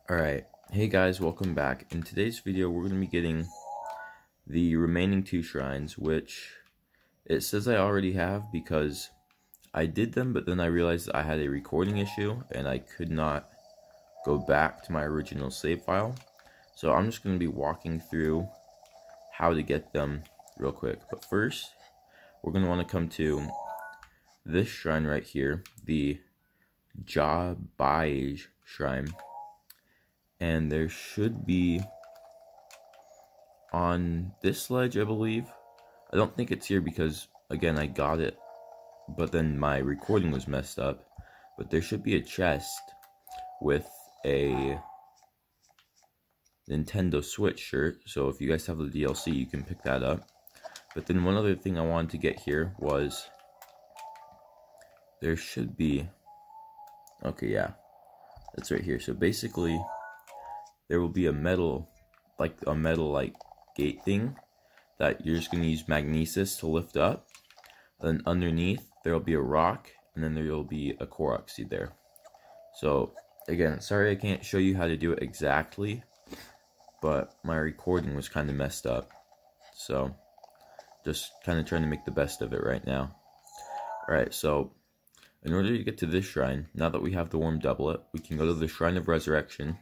Alright, hey guys, welcome back. In today's video, we're going to be getting the remaining 2 shrines, which it says I already have because I did them, but then I realized I had a recording issue and I could not go back to my original save file. So I'm just going to be walking through how to get them real quick. But first, we're going to want to come to this shrine right here, the Jabai shrine. And there should be on this ledge, I believe. I don't think it's here because, again, I got it, but then my recording was messed up. But there should be a chest with a Nintendo Switch shirt. So if you guys have the DLC, you can pick that up. But then one other thing I wanted to get here was there should be, okay, yeah, that's right here. So basically, there will be a metal gate thing that you're just going to use magnesis to lift up. Then underneath, there will be a rock, and then there will be a Korok seed there. So, again, sorry I can't show you how to do it exactly, but my recording was kind of messed up. So, just kind of trying to make the best of it right now. Alright, so, in order to get to this shrine, now that we have the warm doublet, we can go to the Shrine of Resurrection.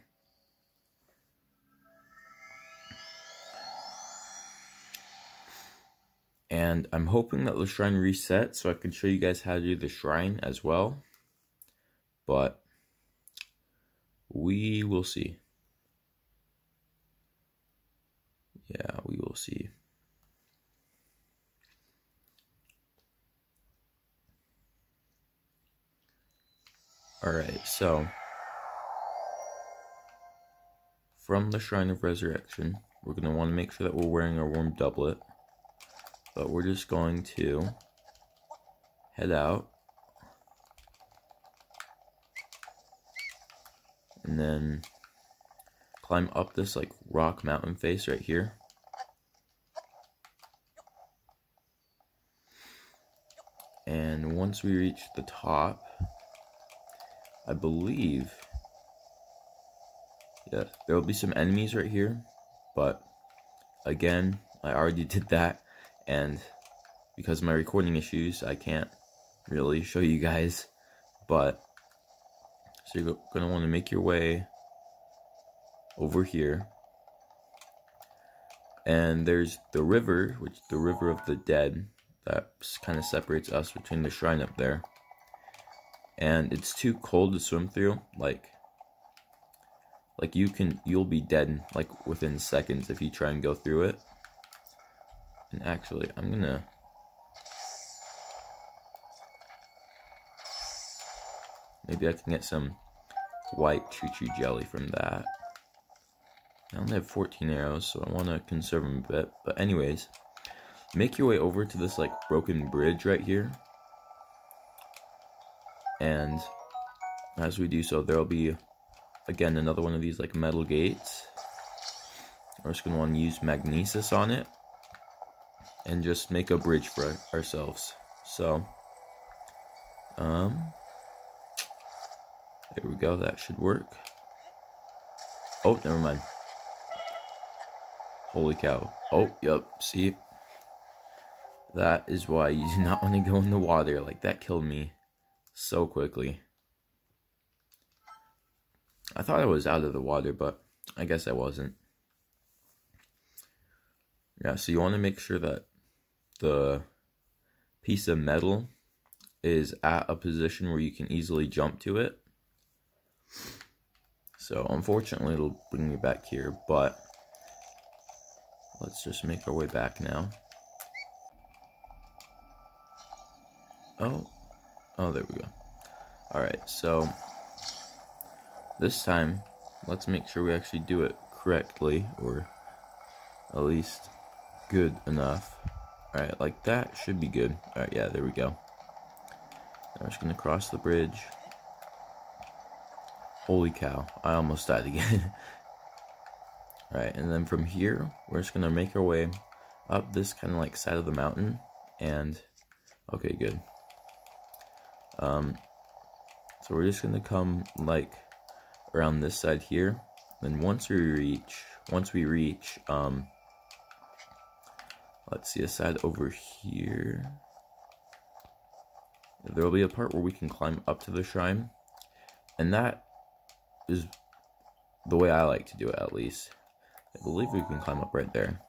And I'm hoping that the shrine resets so I can show you guys how to do the shrine as well. But we will see. Yeah, we will see. Alright, so from the Shrine of Resurrection, we're going to want to make sure that we're wearing our warm doublet. But we're just going to head out and then climb up this like rock mountain face right here. And once we reach the top, I believe, yeah, there will be some enemies right here, but again, I already did that. And because of my recording issues, I can't really show you guys. But, so you're going to want to make your way over here. And there's the river, which is the River of the Dead, that kind of separates us between the shrine up there. And it's too cold to swim through. Like you'll be dead like within seconds if you try and go through it. And actually, I'm gonna maybe I can get some white choo-choo jelly from that. I only have 14 arrows, so I want to conserve them a bit. But anyways, make your way over to this like broken bridge right here. And as we do so, there will be, again, another one of these like metal gates. We're just going to want to use magnesis on it and just make a bridge for ourselves. So, there we go, that should work. Oh, never mind. Holy cow. Oh, yep, see? That is why you do not want to go in the water. Like, that killed me so quickly. I thought I was out of the water, but I guess I wasn't. Yeah, so you want to make sure that the piece of metal is at a position where you can easily jump to it. So unfortunately it'll bring me back here, but let's just make our way back now. Oh, there we go. Alright, so this time let's make sure we actually do it correctly, or at least good enough. Alright, like that should be good. Alright, yeah, there we go. Now we're just gonna cross the bridge. Holy cow, I almost died again. Alright, and then from here, we're just gonna make our way up this kind of like side of the mountain. And, okay, good. So we're just gonna come like around this side here, Then once we reach, let's see, a side over here. There will be a part where we can climb up to the shrine, and that is the way I like to do it, at least. I believe we can climb up right there.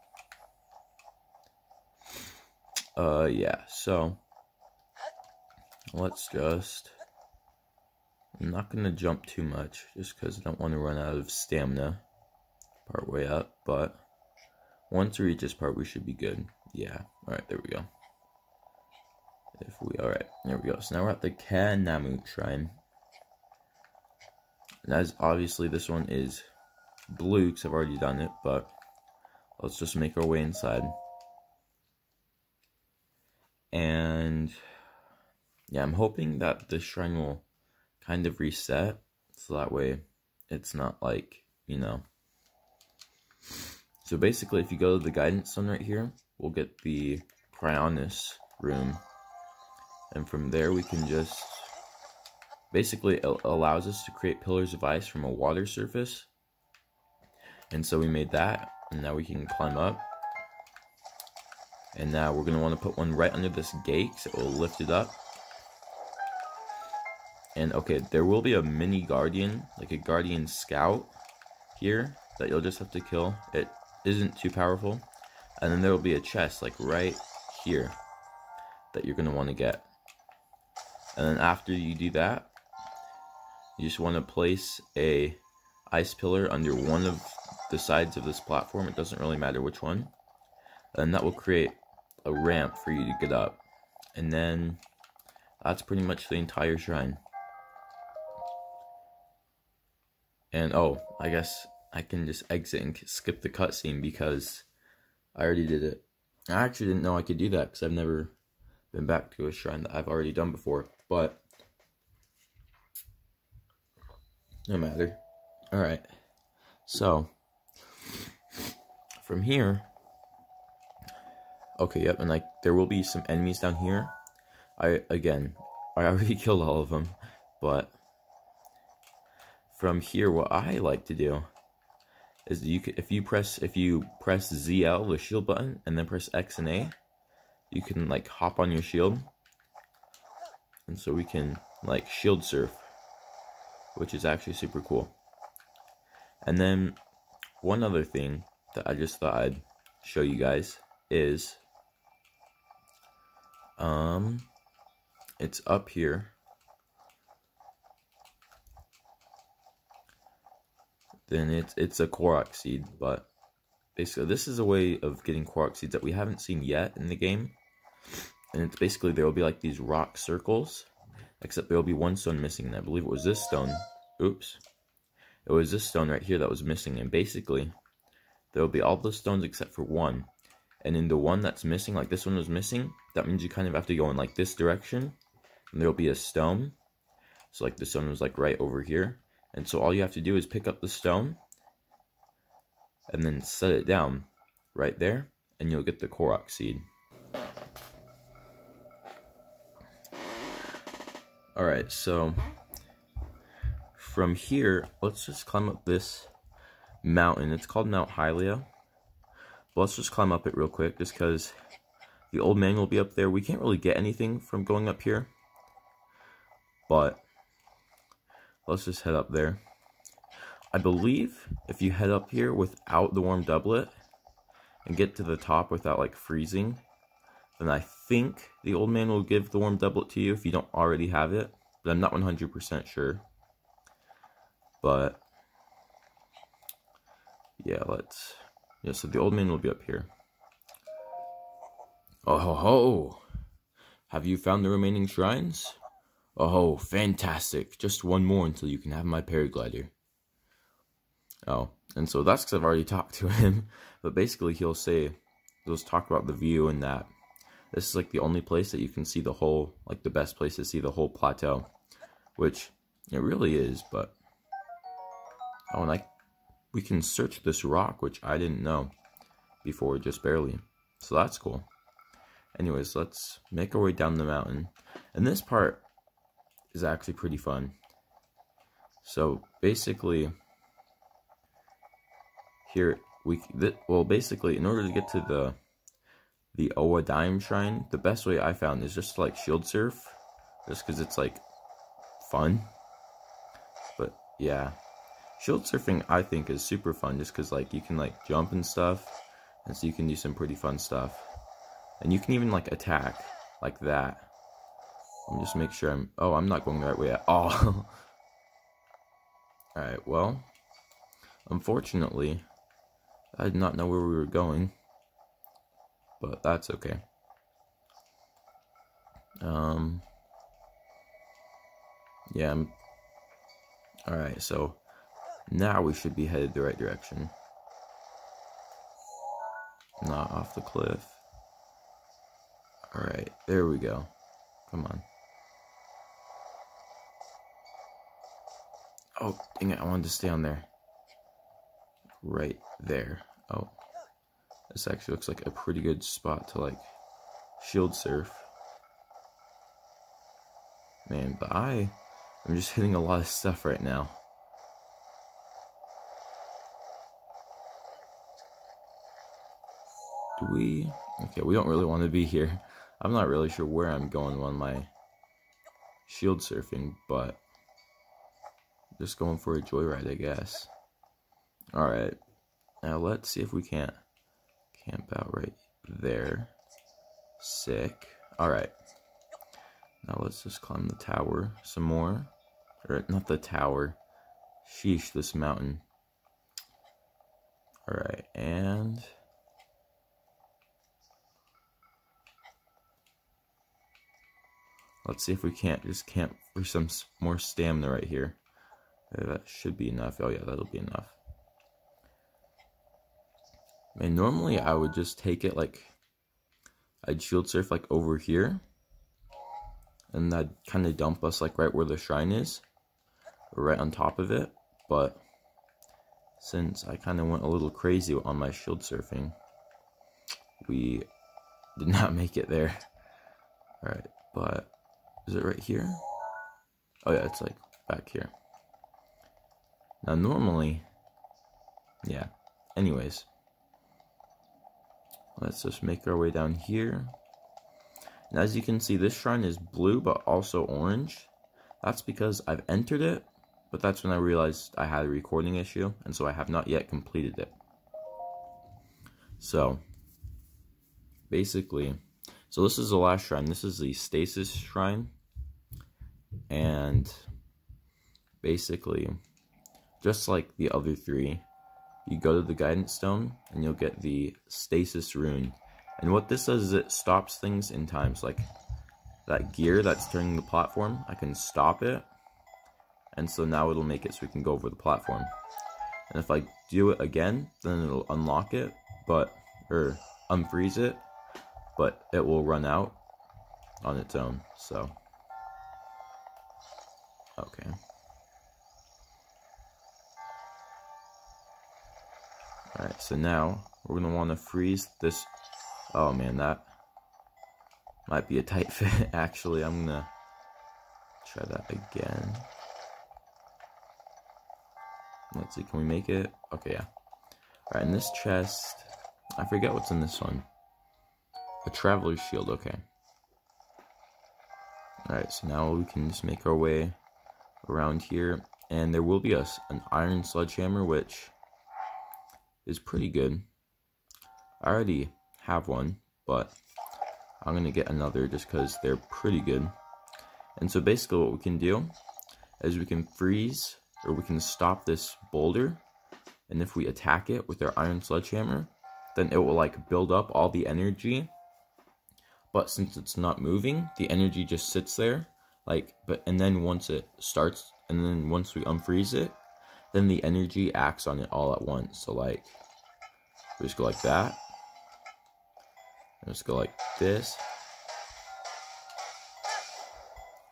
Yeah, so let's just, I'm not gonna jump too much just because I don't want to run out of stamina part way up, but once we reach this part we should be good. Yeah, alright, there we go. Alright, there we go. So now we're at the Kanamu Shrine. And as obviously this one is blue because I've already done it, but let's just make our way inside. And yeah, I'm hoping that this shrine will kind of reset, so that way it's not like, you know. So basically, if you go to the guidance stone right here, we'll get the Cryonis room. And from there we can just, basically it allows us to create pillars of ice from a water surface. And so we made that, and now we can climb up. And now we're going to want to put one right under this gate, so it will lift it up. And okay, there will be a mini guardian, like a guardian scout here, that you'll just have to kill. It isn't too powerful. And then there will be a chest, like right here, that you're going to want to get. And then after you do that, you just want to place a ice pillar under one of the sides of this platform. It doesn't really matter which one. And that will create a ramp for you to get up. And then that's pretty much the entire shrine. And oh, I guess I can just exit and skip the cutscene because I already did it. I actually didn't know I could do that because I've never been back to a shrine that I've already done before. But no matter. Alright. So from here, okay, yep, and like there will be some enemies down here. I already killed all of them, but from here, what I like to do is if you press ZL, the shield button, and then press X and A, you can like hop on your shield, and so we can like shield surf, which is actually super cool. And then one other thing that I just thought I'd show you guys is it's up here. Then it's a Korok seed, but basically this is a way of getting Korok seeds that we haven't seen yet in the game. And it's basically there will be like these rock circles, except there will be one stone missing, and I believe it was this stone. Oops. It was this stone right here that was missing, and basically there will be all the stones except for one. And in the one that's missing, like this one was missing, that means you kind of have to go in like this direction, and there will be a stone. So like the stone was like right over here. And so all you have to do is pick up the stone and then set it down right there, and you'll get the Korok seed. Alright, so from here, let's just climb up this mountain. It's called Mount Hylia. But let's just climb up it real quick, just because the old man will be up there. We can't really get anything from going up here, but let's just head up there. I believe if you head up here without the warm doublet and get to the top without like freezing, then I think the old man will give the warm doublet to you if you don't already have it. But I'm not 100% sure. But yeah, so the old man will be up here. Oh ho ho! Have you found the remaining shrines? Oh, fantastic. Just one more until you can have my paraglider. Oh, and so that's because I've already talked to him. But basically he'll talk about the view and that this is like the only place that you can see the whole, like the best place to see the whole plateau. Which it really is, but oh, and we can search this rock, which I didn't know before, just barely. So that's cool. Anyways, let's make our way down the mountain. And this part is actually pretty fun. So basically, here, well, basically, in order to get to the Owa Dime Shrine, the best way I found is just to, like, shield surf, just because it's, like, fun. But, yeah. Shield surfing, I think, is super fun, just because, like, you can, like, jump and stuff, and so you can do some pretty fun stuff. And you can even, like, attack, like that. Let me just make sure I'm not going the right way at all. Alright, well, unfortunately, I did not know where we were going, but that's okay. Yeah, alright, so now we should be headed the right direction. Not off the cliff. Alright, there we go. Come on. Oh, dang it, I wanted to stay on there. Right there. Oh. This actually looks like a pretty good spot to, like, shield surf. Man, but I'm just hitting a lot of stuff right now. Do we? Okay, we don't really want to be here. I'm not really sure where I'm going on my shield surfing, but just going for a joyride, I guess. Alright, now let's see if we can't camp out right there. Sick. Alright. Now let's just climb the tower some more. Or, not the tower. Sheesh, this mountain. Alright, and let's see if we can't just camp for some more stamina right here. That should be enough. Oh yeah, that'll be enough. Man, normally I would just take it like, I'd shield surf like over here, and that'd kind of dump us like right where the shrine is, or right on top of it. But since I kind of went a little crazy on my shield surfing, we did not make it there. Alright, but is it right here? Oh yeah, it's like back here. Now normally, yeah, anyways, let's just make our way down here. And as you can see, this shrine is blue but also orange. That's because I've entered it, but that's when I realized I had a recording issue, and so I have not yet completed it. So basically, so this is the last shrine. This is the Stasis Shrine, and basically, just like the other three, you go to the Guidance Stone and you'll get the Stasis Rune. And what this does is it stops things in time. So like that gear that's turning the platform, I can stop it, and so now it'll make it so we can go over the platform. And if I do it again, then it'll unlock it, or unfreeze it, but it will run out on its own. So okay. Alright, so now we're going to want to freeze this. Oh man, that might be a tight fit. Actually, I'm going to try that again. Let's see, can we make it? Okay, yeah. Alright, in this chest, I forget what's in this one. A Traveler's Shield, okay. Alright, so now we can just make our way around here. And there will be an iron sledgehammer, which is pretty good. I already have one, but I'm going to get another just because they're pretty good. And so basically what we can do is we can freeze, or we can stop this boulder, and if we attack it with our iron sledgehammer, then it will like build up all the energy. But since it's not moving, the energy just sits there, and then once it starts, and then once we unfreeze it, then the energy acts on it all at once. So like, we just go like that, and just go like this.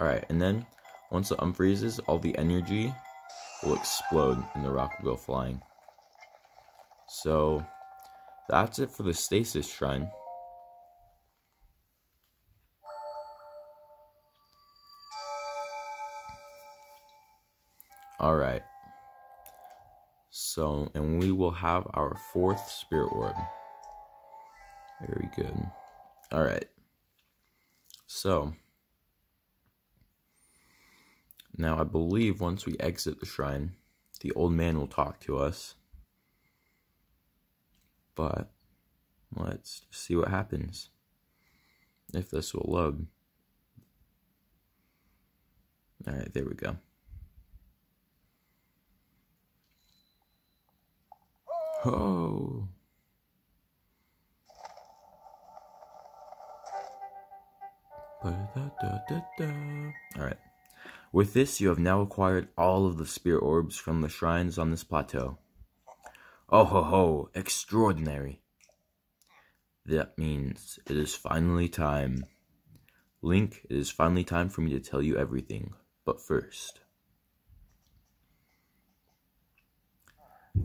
Alright, and then once it unfreezes, all the energy will explode and the rock will go flying. So that's it for the Stasis Shrine. Alright, So, and we will have our 4th spirit orb. Very good. Alright. So, now I believe once we exit the shrine, the old man will talk to us. But, let's see what happens. If this will load. Alright, there we go. Oh! Alright. With this, you have now acquired all of the spirit orbs from the shrines on this plateau. Oh ho ho! Extraordinary! That means it is finally time. Link, it is finally time for me to tell you everything. But first,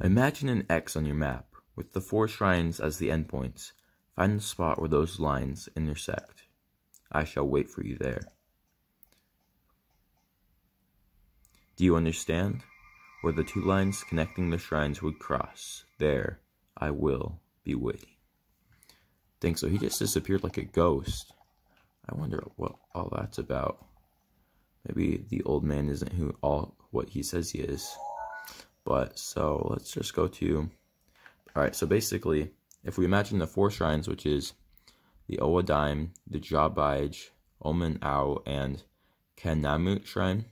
imagine an X on your map, with the 4 shrines as the endpoints. Find the spot where those lines intersect. I shall wait for you there. Do you understand? Where the 2 lines connecting the shrines would cross, there I will be waiting. Thanks, so he just disappeared like a ghost. I wonder what all that's about. Maybe the old man isn't what he says he is. But, so, let's just go to... Alright, so basically, if we imagine the 4 shrines, which is the Owadime, the Jabaij, Omen Ao, and Kanamut shrine.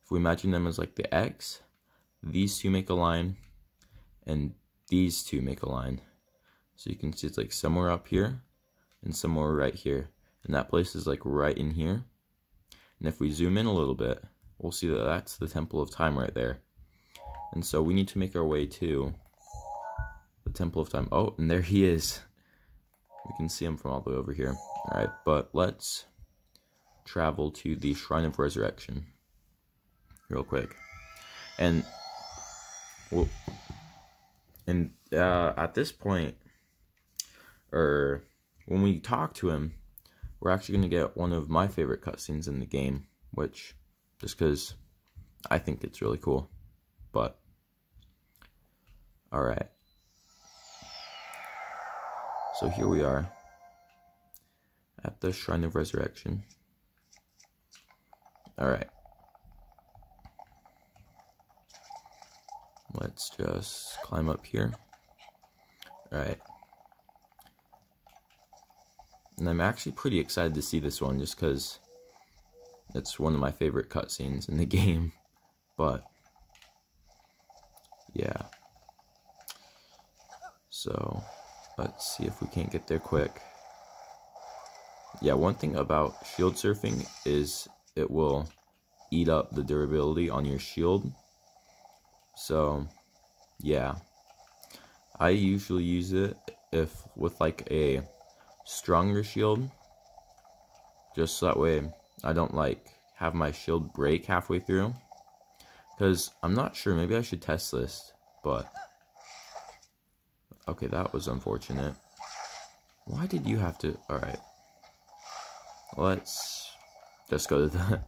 If we imagine them as like the X, these 2 make a line, and these 2 make a line. So you can see it's like somewhere up here, and somewhere right here. And that place is like right in here. And if we zoom in a little bit, we'll see that that's the Temple of Time right there. And so we need to make our way to the Temple of Time. Oh, and there he is. We can see him from all the way over here. Alright, but let's travel to the Shrine of Resurrection real quick. And at this point, or when we talk to him, we're actually going to get one of my favorite cutscenes in the game, which, just because I think it's really cool. But, alright. So here we are at the Shrine of Resurrection. Alright. Let's just climb up here. Alright. And I'm actually pretty excited to see this one just because it's one of my favorite cutscenes in the game. But, yeah. So, let's see if we can't get there quick. Yeah, one thing about shield surfing is it will eat up the durability on your shield. So, yeah. I usually use it with like a stronger shield. Just so that way I don't like have my shield break halfway through. Because I'm not sure, maybe I should test this, but... Okay, that was unfortunate. Why did you have to... Alright. Let's just go to the...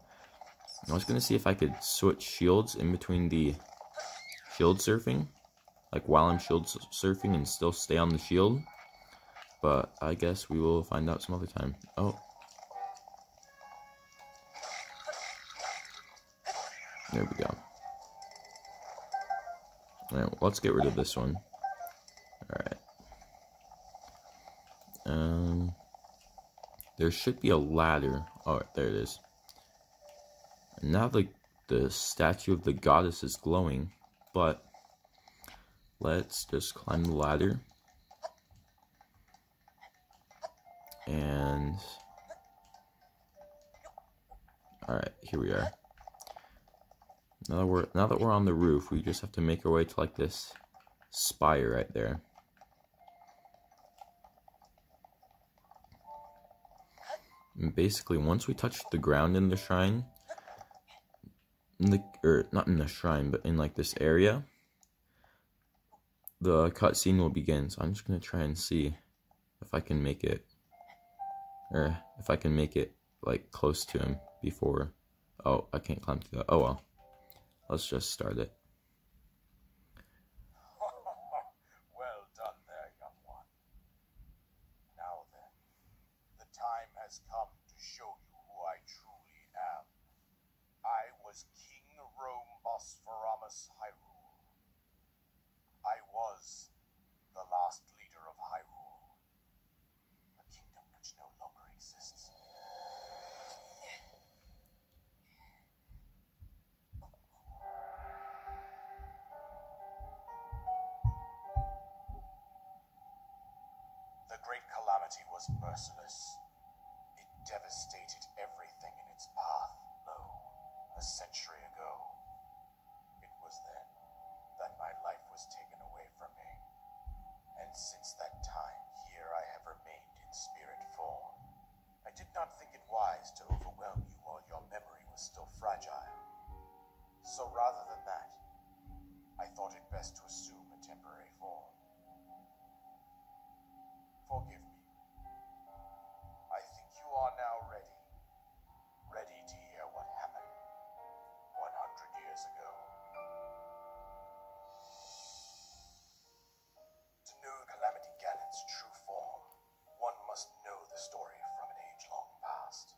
I was going to see if I could switch shields in between the shield surfing. Like while I'm shield surfing and still stay on the shield. But I guess we will find out some other time. Oh. There we go. Alright, let's get rid of this one. Alright. There should be a ladder. Oh, there it is. And now the statue of the goddess is glowing, but let's just climb the ladder. And alright, here we are. Now that we're on the roof, we just have to make our way to like this spire right there. And basically, once we touch the ground in the shrine, not in the shrine, but in like this area, the cutscene will begin. So I'm just gonna try and see if I can make it, or if I can make it like close to him before. Oh, I can't climb to that. Oh well, let's just start it. was the last leader of Hyrule, a kingdom which no longer exists. The Great Calamity was merciless. It devastated everything in its path. Lo, a century ago. It was then that my life was taken away from me. And since that time, here I have remained in spirit form. I did not think it wise to overwhelm you while your memory was still fragile. So rather than that, I thought it best to assume a temporary form. Forgive me. I think you are now ready. Ready to hear what happened 100 years ago. To know Calamity Ganon's true form, one must know the story from an age long past.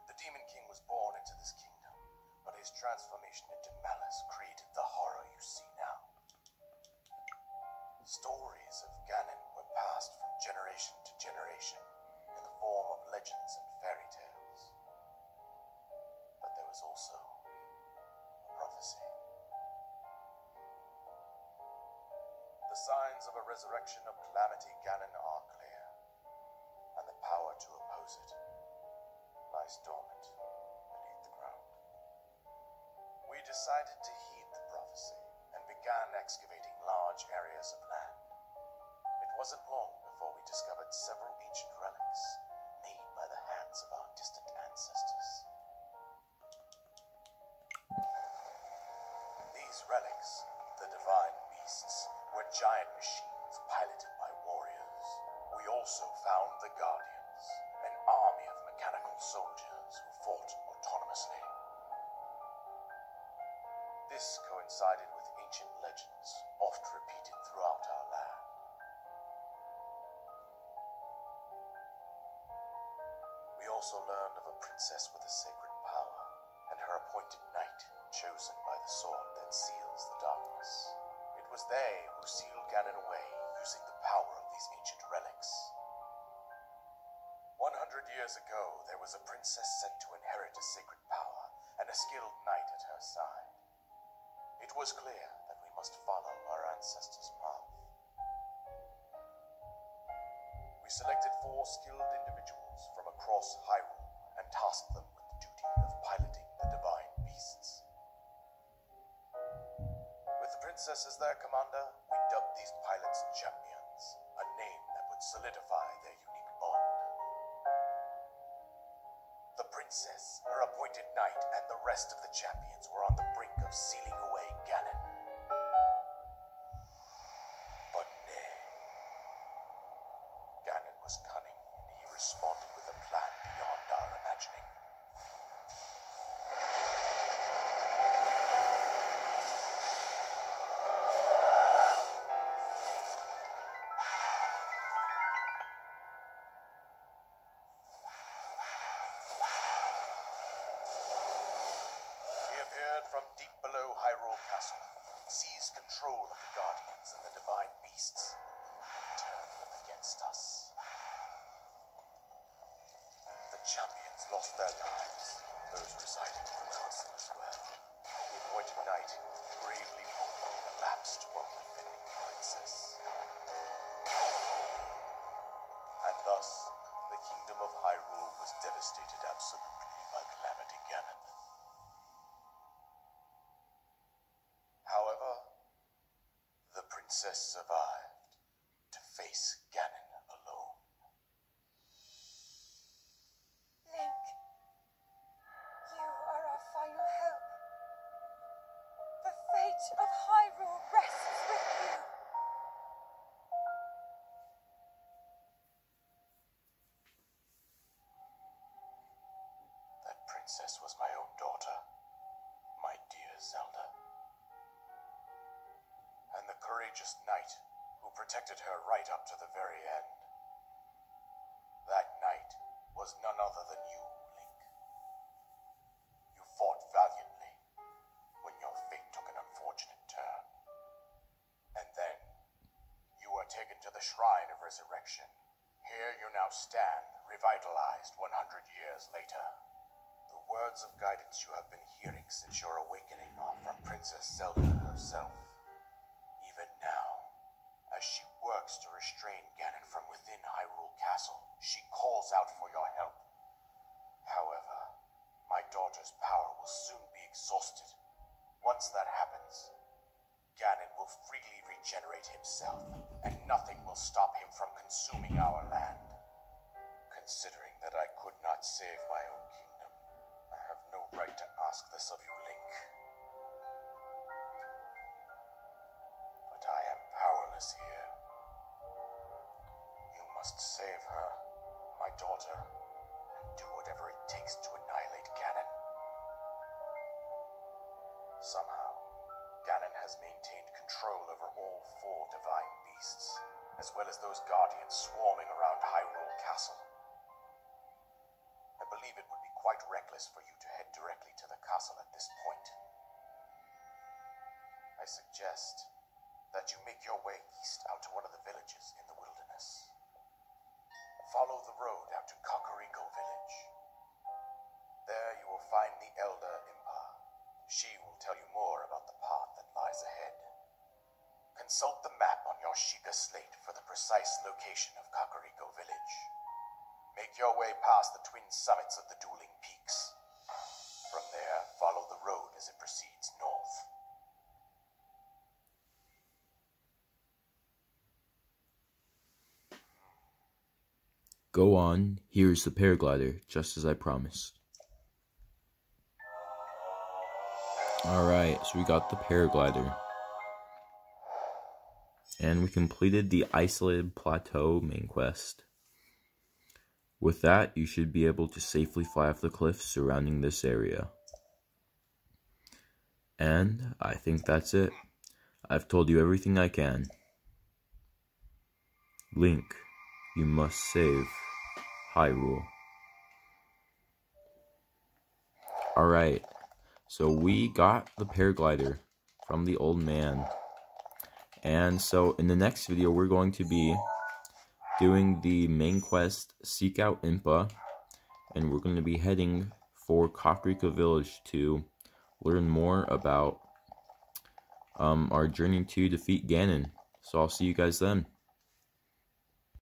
The Demon King was born into this kingdom, but his transformation into malice created the horror you see now. Stories of Ganon were passed from generation to generation in the form of legends and fairy tales. But there was also a prophecy. The signs of a resurrection of Calamity Ganon are clear, and the power to oppose it lies dormant beneath the ground. We decided to heed the prophecy and began excavating large areas of land. It wasn't long before we discovered several ancient relics made by the hands of our distant ancestors. These relics, the divine beasts, were giant machines piloted by warriors. We also found the Guardians, an army of mechanical soldiers who fought autonomously. This coincided with ancient legends, oft repeated throughout our land. We also learned of a princess with a sacred power, and her appointed knight, chosen by the sword that seals the darkness. It was they who sealed Ganon away, using the power of these ancient relics. 100 years ago, there was a princess sent to inherit a sacred power, and a skilled knight at her side. It was clear that we must follow our ancestors' path. We selected 4 skilled individuals from across Hyrule and tasked them with the duty of piloting the divine beasts. With the princess as their commander, we dubbed these pilots champions, a name that would solidify their unique bond. The princess, her appointed knight, and the rest of the champions were on the brink of sealing away Ganon. But nay. Ganon was cunning, and he responded with a plan beyond our imagining. From deep below Hyrule Castle, seized control of the Guardians and the divine beasts, and turned them against us. The champions lost their lives, those residing in the castle as well. The appointed knight bravely collapsed while defending the princess. And thus, the kingdom of Hyrule was devastated absolutely by Calamity Ganon. However, the princess survived to face Ganon alone. Link, you are our final hope. The fate of Hyrule rests with you. That princess was my own daughter, my dear Zelda. And the courageous knight who protected her right up to the very end. That knight was none other than you, Link. You fought valiantly when your fate took an unfortunate turn. And then resurrection. Here you now stand, revitalized 100 years later. The words of guidance you have been hearing since your awakening are from Princess Zelda herself. Even now, as she works to restrain Ganon from within Hyrule Castle, she calls out for your help. However, my daughter's power will soon be exhausted. Once that happens, Ganon will freely regenerate himself, and nothing will stop him from consuming our land. Considering that I could not save my own kingdom, I have no right to ask this of you, Link. But I am powerless here. You must save her, my daughter, and do whatever it takes to annihilate Ganon. Somehow, Ganon has maintained control over all 4 divine beasts, as well as those guardians swarming around Hyrule Castle. I believe it would be quite reckless for you to head directly to the castle at this point. I suggest that you make your way east out to one of the villages in the wilderness. Follow the road out to Kakariko Village. There you will find the Elder Impa. She will tell you more about the path that lies ahead. Consult the map on your Sheikah slate for the precise location of Kakariko Village. Make your way past the twin summits of the dueling peaks. From there, follow the road as it proceeds north. Go on, here's the paraglider, just as I promised. Alright, so we got the paraglider. And we completed the Isolated Plateau main quest. With that, you should be able to safely fly off the cliffs surrounding this area. And I think that's it. I've told you everything I can. Link, you must save Hyrule. Alright, so we got the paraglider from the old man. And so in the next video, we're going to be doing the main quest, Seek Out Impa, and we're going to be heading for Kakariko Village to learn more about our journey to defeat Ganon. So I'll see you guys then.